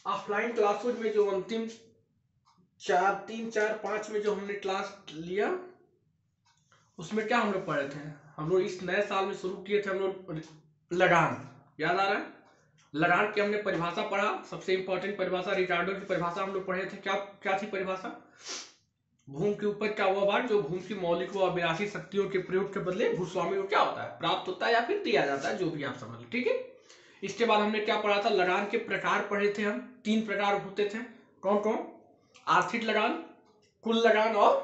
Offline classes में जो अंतिम 3, 4, 5 में जो हमने क्लास लिया उसमें क्या हम लोग पढ़े थे? हम लोग इस नए साल में शुरू किए थे हम लोग लगान, याद आ रहा है? लगान की हमने परिभाषा पढ़ा, सबसे इंपॉर्टेंट परिभाषा रिकार्डो की परिभाषा हम लोग पढ़े थे। क्या क्या थी परिभाषा? भूमि के ऊपर का वह भाग जो भूमि की मौलिक व अविनाशी शक्तियों के प्रयोग के बदले भूस्वामी को क्या होता है? प्राप्त होता है या फिर दिया जाता है, जो भी आप समझ लो, ठीक है। इसके बाद हमने क्या पढ़ा था? लगान के प्रकार पढ़े थे हम। 3 प्रकार होते थे। कौन कौन? आर्थिक लगान, कुल लगान और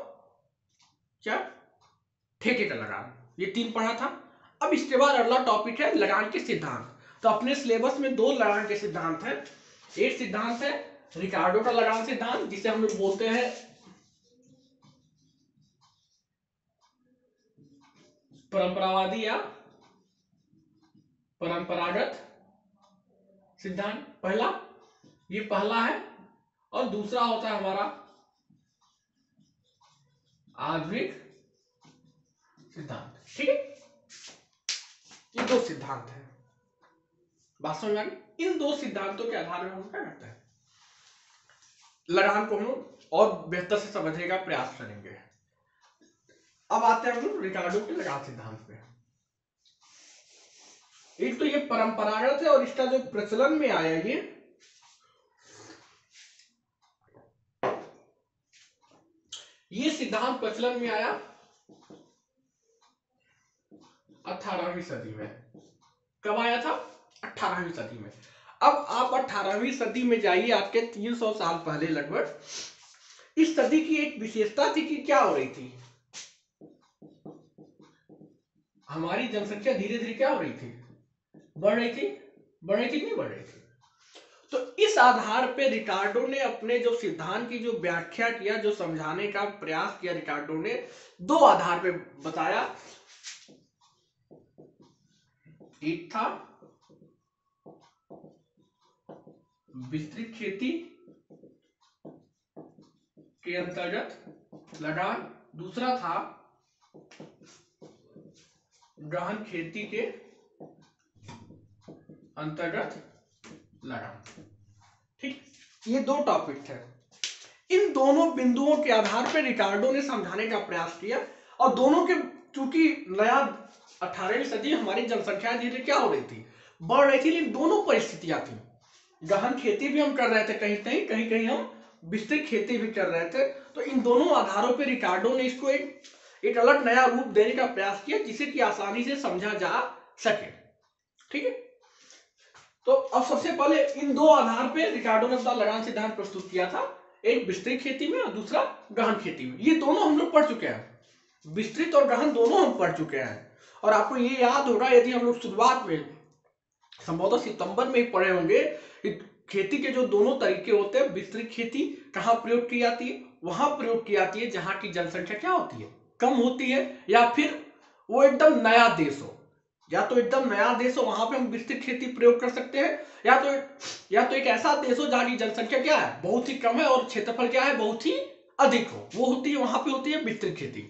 क्या? ठेके का लगान। ये 3 पढ़ा था। अब इसके बाद अगला टॉपिक है लगान के सिद्धांत। तो अपने सिलेबस में 2 लगान के सिद्धांत है। एक सिद्धांत है रिकार्डो का लगान सिद्धांत, जिसे हम लोग बोलते हैं परंपरावादी या परंपरागत सिद्धांत। पहला, ये पहला है, और दूसरा होता है हमारा आधुनिक सिद्धांत, ठीक है। ये 2 सिद्धांत है, बात समझ में आ गई? इन 2 सिद्धांतों के आधार पर हम क्या करते हैं? लगान को हम और बेहतर से समझने का प्रयास करेंगे। अब आते हैं हम लोग रिकार्डो के लगान सिद्धांत पे। एक तो ये परंपरागत है और इसका जो प्रचलन में आया ये सिद्धांत प्रचलन में आया 18वीं सदी में। कब आया था? 18वीं सदी में। अब आप 18वीं सदी में जाइए, आपके 300 साल पहले लगभग। इस सदी की एक विशेषता थी कि क्या हो रही थी? हमारी जनसंख्या धीरे धीरे क्या हो रही थी? बढ़ रही थी। बढ़ रही थी, नहीं बढ़ रही थी? तो इस आधार पे रिकार्डो ने अपने जो सिद्धांत की जो व्याख्या किया, जो समझाने का प्रयास किया, रिकार्डो ने 2 आधार पे बताया। एक था विस्तृत खेती के अंतर्गत लगान, दूसरा था गहन खेती के अंतर्गत लगान, ठीक। ये 2 टॉपिक थे। इन दोनों बिंदुओं के आधार पर रिकार्डो ने समझाने का प्रयास किया, और दोनों के, चूंकि नया 18वीं सदी हमारी जनसंख्या धीरे क्या हो रही थी? बढ़ रही थी, लेकिन दोनों परिस्थितियां थी। गहन खेती भी हम कर रहे थे कहीं कहीं, कहीं हम विस्तृत खेती भी कर रहे थे। तो इन दोनों आधारों पर रिकार्डो ने इसको एक अलग नया रूप देने का प्रयास किया, जिसे कि आसानी से समझा जा सके, ठीक है। तो अब सबसे पहले इन 2 आधार पे रिकार्डो ने अपना लगान सिद्धांत प्रस्तुत किया था, एक विस्तृत खेती में और दूसरा गहन खेती में। ये दोनों हम लोग पढ़ चुके हैं, विस्तृत और गहन दोनों हम पढ़ चुके हैं। और आपको ये याद होगा, यदि हम लोग शुरुआत में संभवतः सितंबर में ही पढ़े होंगे, खेती के जो दोनों तरीके होते हैं, विस्तृत खेती कहाँ प्रयोग की जाती है? वहां प्रयोग की जाती है जहां की जनसंख्या क्या होती है? कम होती है, या फिर वो एकदम नया देश हो। या तो एकदम नया देश हो, वहां पे हम विस्तृत खेती प्रयोग कर सकते हैं, या तो एक ऐसा देश हो जहां की जनसंख्या क्या है? बहुत ही कम है, और क्षेत्रफल क्या है? बहुत ही अधिक हो, वो होती है, वहां पे होती है विस्तृत खेती।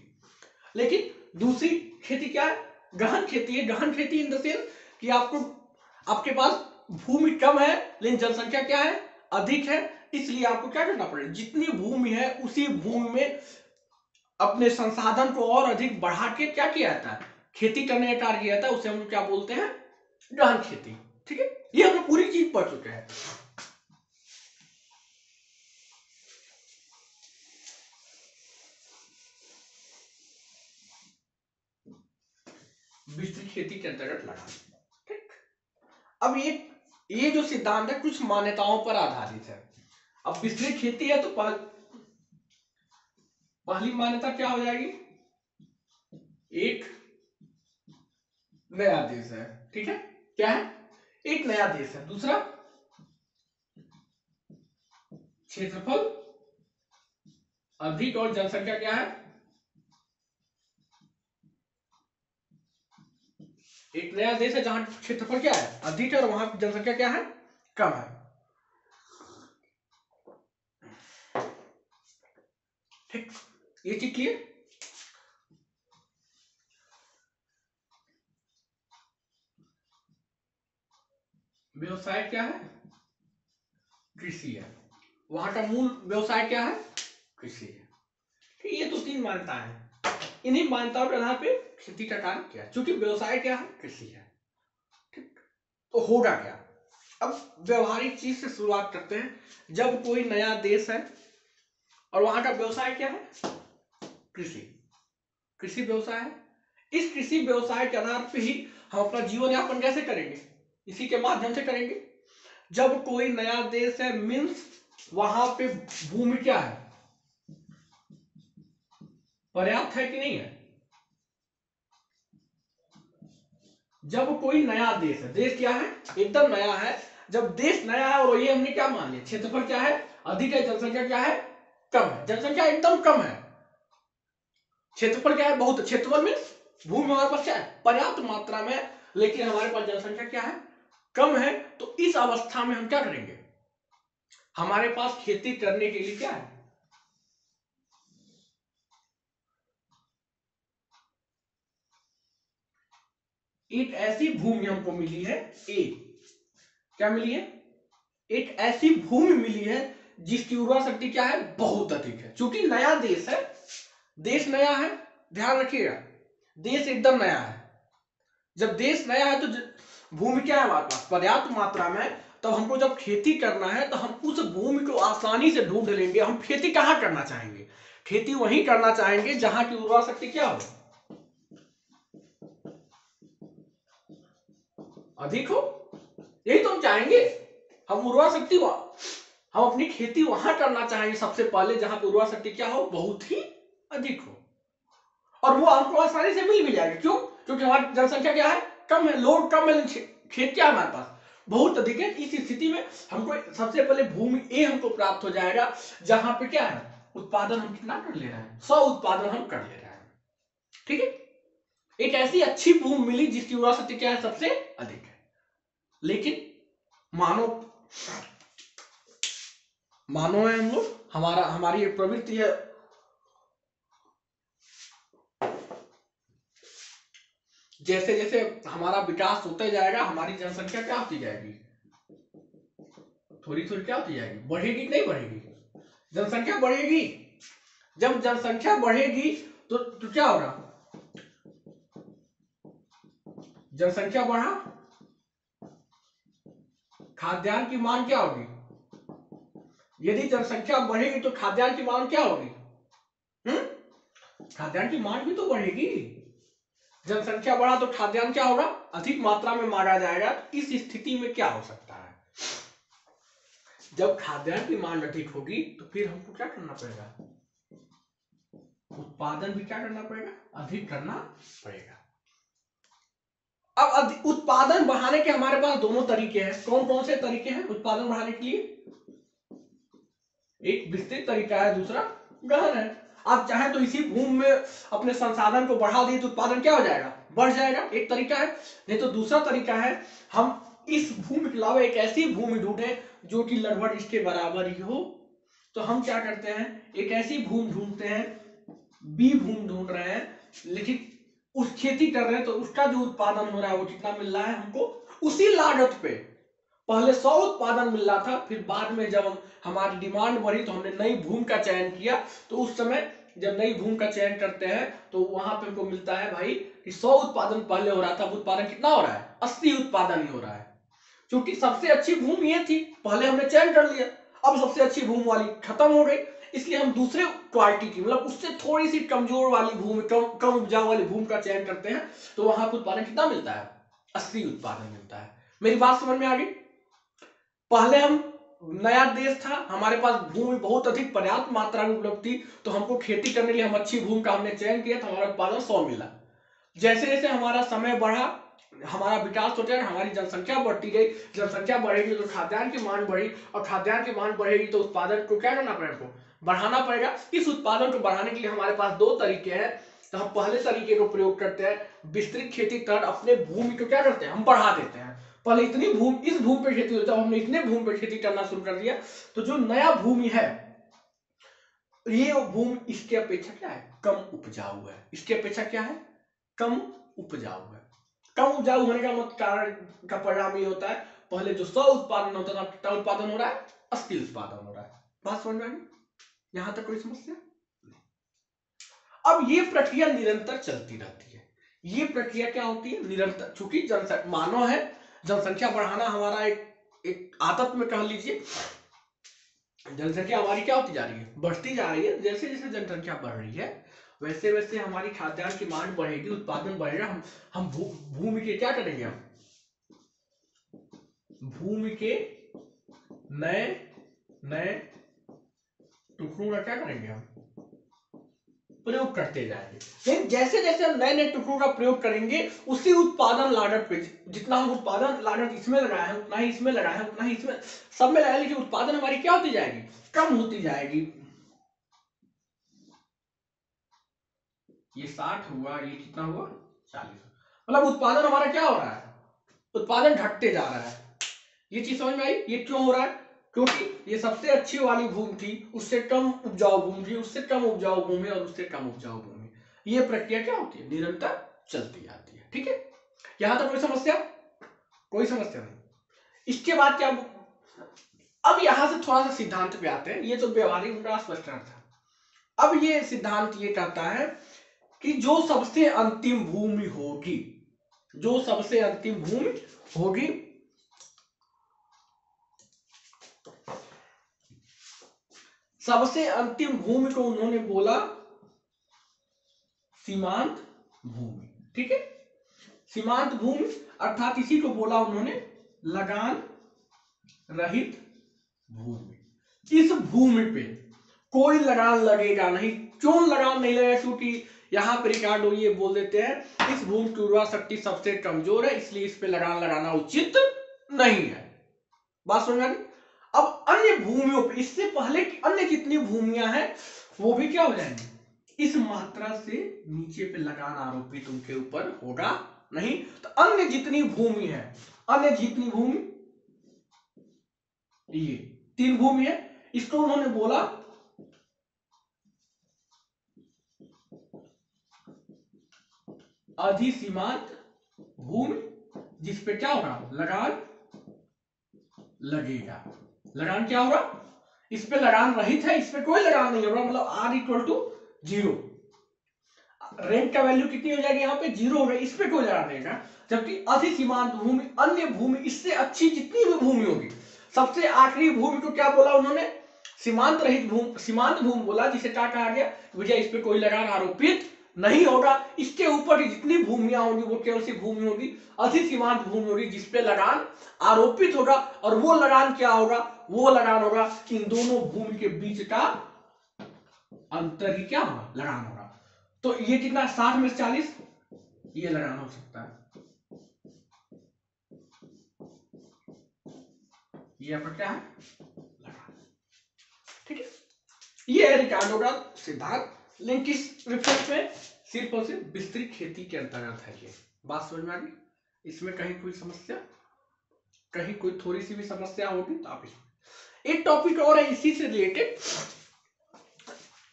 लेकिन दूसरी खेती क्या है? गहन खेती है। गहन खेती इन द सेंस कि आपके पास भूमि कम है लेकिन जनसंख्या क्या है? अधिक है। इसलिए आपको क्या करना पड़ेगा? जितनी भूमि है उसी भूमि में अपने संसाधन को और अधिक बढ़ा के क्या किया जाता है? खेती करने का कार्य किया जाता है। उसे हम लोग क्या बोलते हैं? गहन खेती, ठीक है। ये हम लोग पूरी चीज पढ़ चुके हैं। विस्तृत खेती के अंतर्गत लगान, ठीक। अब ये जो सिद्धांत है कुछ मान्यताओं पर आधारित है। अब विस्तृत खेती है तो पहली मान्यता क्या हो जाएगी? एक नया देश है, ठीक है। क्या है? एक नया देश है। दूसरा, क्षेत्रफल अधिक और जनसंख्या क्या है? एक नया देश है जहां क्षेत्रफल क्या है? अधिक है, और वहां जनसंख्या क्या है? कम है, ठीक। ये चीज क्लियर? व्यवसाय क्या है? कृषि है, वहां का मूल व्यवसाय क्या है? कृषि है। ठीक, ये तो 3 मान्यताएं हैं। इन्हीं मान्यताओं के आधार पे खेती का कार्य किया, क्योंकि व्यवसाय क्या है? कृषि है। ठीक, तो होगा क्या? अब व्यवहारिक चीज से शुरुआत करते हैं। जब कोई नया देश है और वहां का व्यवसाय क्या है? कृषि, कृषि व्यवसाय है। इस कृषि व्यवसाय के आधार पे ही हम अपना जीवन यापन कैसे करेंगे? इसी के माध्यम से करेंगे। जब कोई नया देश है मीन्स वहां पे भूमि क्या है? पर्याप्त है कि नहीं है? जब कोई नया देश है, देश क्या है? एकदम नया है। जब देश नया है और ये हमने क्या मान लिया, क्षेत्रफल क्या है? अधिक है, जनसंख्या क्या है? कम है। जनसंख्या एकदम कम है, क्षेत्रफल क्या है? बहुत। क्षेत्रफल में भूमि हमारे पास क्या है? पर्याप्त मात्रा में, लेकिन हमारे पास जनसंख्या क्या है? कम है। तो इस अवस्था में हम क्या करेंगे? हमारे पास खेती करने के लिए क्या है? एक ऐसी भूमि हमको मिली है, ए क्या मिली है? एक ऐसी भूमि मिली है जिसकी उर्वरा शक्ति क्या है? बहुत अधिक है। क्योंकि नया देश है, देश नया है, ध्यान रखिएगा, देश एकदम नया है। जब देश नया है तो भूमि क्या है हमारे पास? पर्याप्त मात्रा में। तो हमको जब खेती करना है तो हम उस भूमि को आसानी से ढूंढ लेंगे। हम खेती कहां करना चाहेंगे? खेती वहीं करना चाहेंगे जहां की उर्वरा शक्ति क्या हो? अधिक हो। यही तो हम चाहेंगे। हम उर्वरा शक्ति हम अपनी खेती वहां करना चाहेंगे सबसे पहले जहां पर उर्वरा शक्ति क्या हो? बहुत ही अधिक हो। और वो हमको आसानी से मिल भी जाएगी। क्यों? क्योंकि हमारी जनसंख्या क्या है? कम है, लोग कम है, खेत क्या है हमारे पास? बहुत अधिक है। इस स्थिति में हमको सबसे पहले भूमि ए हमको प्राप्त हो जाएगा, जहां पे क्या है? उत्पादन हम कितना कर ले रहे हैं? 100 उत्पादन हम कर ले रहे हैं। ठीक है, एक ऐसी अच्छी भूमि मिली जिसकी उर्वरा शक्ति क्या है? सबसे अधिक है। लेकिन मानो मानो है हम लोग, हमारी एक प्रवृत्ति है, जैसे जैसे हमारा विकास होता जाएगा हमारी जनसंख्या क्या होती जाएगी? थोड़ी थोड़ी क्या होती जाएगी? बढ़ेगी कि नहीं बढ़ेगी? जनसंख्या बढ़ेगी। जब जनसंख्या बढ़ेगी तो क्या होगा? जनसंख्या बढ़ा, खाद्यान्न की मांग क्या होगी? यदि जनसंख्या बढ़ेगी तो खाद्यान्न की मांग क्या होगी? खाद्यान्न की मांग भी तो बढ़ेगी। जनसंख्या बढ़ा तो खाद्यान्न क्या होगा? अधिक मात्रा में मांगा जाएगा। तो इस स्थिति में क्या हो सकता है? जब खाद्यान्न की मांग अधिक होगी तो फिर हमको क्या करना पड़ेगा? उत्पादन भी क्या करना पड़ेगा? अधिक करना पड़ेगा। अब उत्पादन बढ़ाने के हमारे पास दोनों तरीके हैं। कौन कौन से तरीके हैं उत्पादन बढ़ाने के लिए? एक विस्तृत तरीका है, दूसरा गहन है। आप चाहें तो इसी भूमि में अपने संसाधन को बढ़ा दिए तो उत्पादन क्या हो जाएगा? बढ़ जाएगा, एक तरीका है। नहीं तो दूसरा तरीका है, हम इस भूमि के अलावा एक ऐसी भूमि ढूंढे जो कि लगभग इसके बराबर ही हो। तो हम क्या करते हैं? एक ऐसी भूमि ढूंढते हैं, बी भूमि ढूंढ रहे हैं, लेकिन उस खेती कर रहे हैं तो उसका जो उत्पादन हो रहा है वो कितना मिल रहा है हमको? उसी लागत पे। पहले 100 उत्पादन मिल रहा था, फिर बाद में जब हमारी डिमांड बढ़ी तो हमने नई भूमि का चयन किया। तो उस समय जब नई भूमि का चयन करते हैं तो वहां पे हमको मिलता है भाई कि 100 उत्पादन पहले हो रहा था, अब उत्पादन कितना हो रहा है? 80 उत्पादन ही हो रहा है। क्योंकि सबसे अच्छी भूमि ये थी, पहले हमने चयन कर लिया। अब सबसे अच्छी भूमि वाली खत्म हो गई, इसलिए हम दूसरे क्वालिटी की, मतलब उससे थोड़ी सी कमजोर वाली भूमि, कम उपजाऊ वाली भूमि का चयन करते हैं। तो वहां पर उत्पादन कितना मिलता है? 80 उत्पादन मिलता है। मेरी बात समझ में आ गई? पहले हम नया देश था, हमारे पास भूमि बहुत अधिक पर्याप्त मात्रा में उपलब्ध थी, तो हमको खेती करने के लिए हम अच्छी भूमि का हमने चयन किया, तो हमारा उत्पादन 100 मिला। जैसे जैसे हमारा समय बढ़ा, हमारा विकास होता है, हमारी जनसंख्या बढ़ती गई, जनसंख्या बढ़ेगी तो खाद्यान्न की मांग बढ़ी, और खाद्यान्न की मांग बढ़ेगी तो उत्पादन को क्या करना पड़ेगा? बढ़ाना पड़ेगा। इस उत्पादन को बढ़ाने के लिए हमारे पास दो तरीके हैं। तो हम पहले तरीके को प्रयोग करते हैं, विस्तृत खेती कर अपने भूमि को क्या करते हैं? हम बढ़ा देते हैं। पहले इतनी भूमि, इस भूमि पे खेती होता है, हमने इतने भूमि पे खेती करना शुरू कर दिया, तो जो नया भूमि है ये भूमि इसके अपेक्षा क्या है? कम उपजाऊ है। इसके अपेक्षा क्या है? कम उपजाऊ है। कम उपजाऊ होने का कारण का परिणाम ये होता है, पहले जो 100 उत्पादन होता था कितना उत्पादन हो रहा है, 80 उत्पादन हो रहा है। बात समझ में आ गई? यहां तक कोई समस्या? अब ये प्रक्रिया निरंतर चलती रहती है। ये प्रक्रिया क्या होती है, निरंतर। चूंकि मानव है, जनसंख्या बढ़ाना हमारा एक आदत में कह लीजिए, जनसंख्या हमारी क्या होती जा रही है, बढ़ती जा रही है। जैसे जैसे जनसंख्या बढ़ रही है वैसे वैसे हमारी खाद्यान्न की मांग बढ़ेगी, उत्पादन बढ़ेगा। हम भूमि के क्या करेंगे, हम भूमि के नए नए टुकड़ों का क्या करेंगे, हम प्रयोग करते जाएंगे। लेकिन जैसे जैसे हम नए नए टुकड़ों का प्रयोग करेंगे, उसी उत्पादन लागत पे, जितना हम उत्पादन लागत इसमें लगाए हैं उतना ही इसमें लगाए हैं, उतना ही इसमें, सब में लगाए, लेकिन उत्पादन हमारी क्या होती जाएगी, कम होती जाएगी। ये 60 हुआ, ये कितना हुआ, 40। मतलब उत्पादन हमारा क्या हो रहा है, उत्पादन घटते जा रहा है। ये चीज समझ में आई? ये क्यों हो रहा है, क्योंकि ये सबसे अच्छी वाली भूमि थी, उससे कम उपजाऊ भूमि थी, उससे कम उपजाऊ भूमि और उससे कम उपजाऊ भूमि। ये प्रक्रिया क्या होती है, निरंतर चलती जाती है। ठीक है, यहां तक कोई समस्या? कोई समस्या नहीं। इसके बाद क्या, अब यहां से थोड़ा सा सिद्धांत पे आते हैं। ये तो व्यवहारिक उनका स्पष्टीकरण था। अब ये सिद्धांत ये कहता है कि जो सबसे अंतिम भूमि होगी, जो सबसे अंतिम भूमि होगी, सबसे अंतिम भूमि को उन्होंने बोला सीमांत भूमि। ठीक है, सीमांत भूमि अर्थात इसी को बोला उन्होंने लगान रहित भूमि। इस भूमि पे कोई लगान लगेगा नहीं। क्यों लगान नहीं लगेगा, क्योंकि यहां पर रिकार्डो ये बोल देते हैं इस भूमि की उर्वरा शक्ति सबसे कमजोर है, इसलिए इस पे लगान लगाना उचित नहीं है। बात समझ में? अब अन्य भूमियों पे, इससे पहले कि अन्य जितनी भूमियां हैं वो भी क्या हो जाएंगी, इस मात्रा से नीचे पे लगान आरोपित उनके ऊपर होगा नहीं। तो अन्य जितनी भूमि है, अन्य जितनी भूमि, ये 3 भूमि है, इसको उन्होंने बोला अधिसीमांत भूमि, जिसपे क्या होगा, लगान लगेगा। लगान क्या होगा, इस पे लगान रहित है, इस पे कोई लगान नहीं होगा, मतलब R इक्वल टू 0। रेंट का वैल्यू कितनी हो जाएगी, यहाँ पे 0 होगा, इस पे कोई लगान नहीं है। जबकि अधिसीमांत भूमि, अन्य भूमि, इससे अच्छी जितनी भी भूमि होगी, सबसे आखिरी भूमि को क्या बोला उन्होंने, सीमांत रहित भूमि, सीमांत भूमि बोला, जिसे क्या कहा गया, भैया इस पे कोई लगान आरोपित नहीं होगा। इसके ऊपर जितनी भूमियां होंगी वो केवल सी भूमि होगी, अधिसीमांत भूमि होगी, जिसपे लगान आरोपित होगा। और वो लगान क्या होगा, वो लगान होगा इन दोनों भूमि के बीच का अंतर ही क्या होगा, लगान होगा। तो ये कितना, 60 में 40, ये लगान हो सकता है। ये आपका क्या है, लगान। ठीक है, ये है रिकार्डो का सिद्धांत। लेकिन किस रिफरेंस में, सिर्फ और सिर्फ विस्तृत खेती के अंतर्गत है ये। बात समझ में आ गई? इसमें कहीं कोई समस्या, कहीं कोई थोड़ी सी भी समस्या होगी तो आप इसमें। एक टॉपिक और है इसी से रिलेटेड,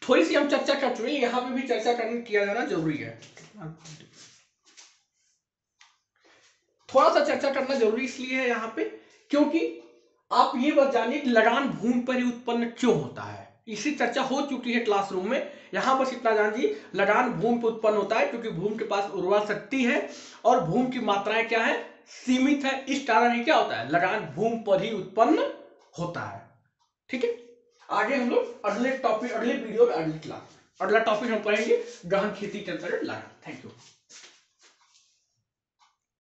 थोड़ी सी हम चर्चा कर चुके हैं, यहां पे भी चर्चा करने किया जाना जरूरी है। थोड़ा सा चर्चा करना जरूरी इसलिए है यहां पे, क्योंकि आप ये बात जानिए कि लगान भूमि पर ही उत्पन्न क्यों होता है। इसी चर्चा हो चुकी है क्लासरूम में, यहां बस इतना जानिए, लगान भूमि पर उत्पन्न होता है क्योंकि भूमि के पास उर्वरा शक्ति है और भूमि की मात्राएं क्या है, सीमित है। इस कारण ही क्या होता है, लगान भूमि पर ही उत्पन्न होता है। ठीक है, आगे हम लोग अगले टॉपिक, अगले वीडियो में, अगली क्लास, अगला टॉपिक हम पढ़ेंगे गहन खेती के अंतर्गत लगान। Thank you.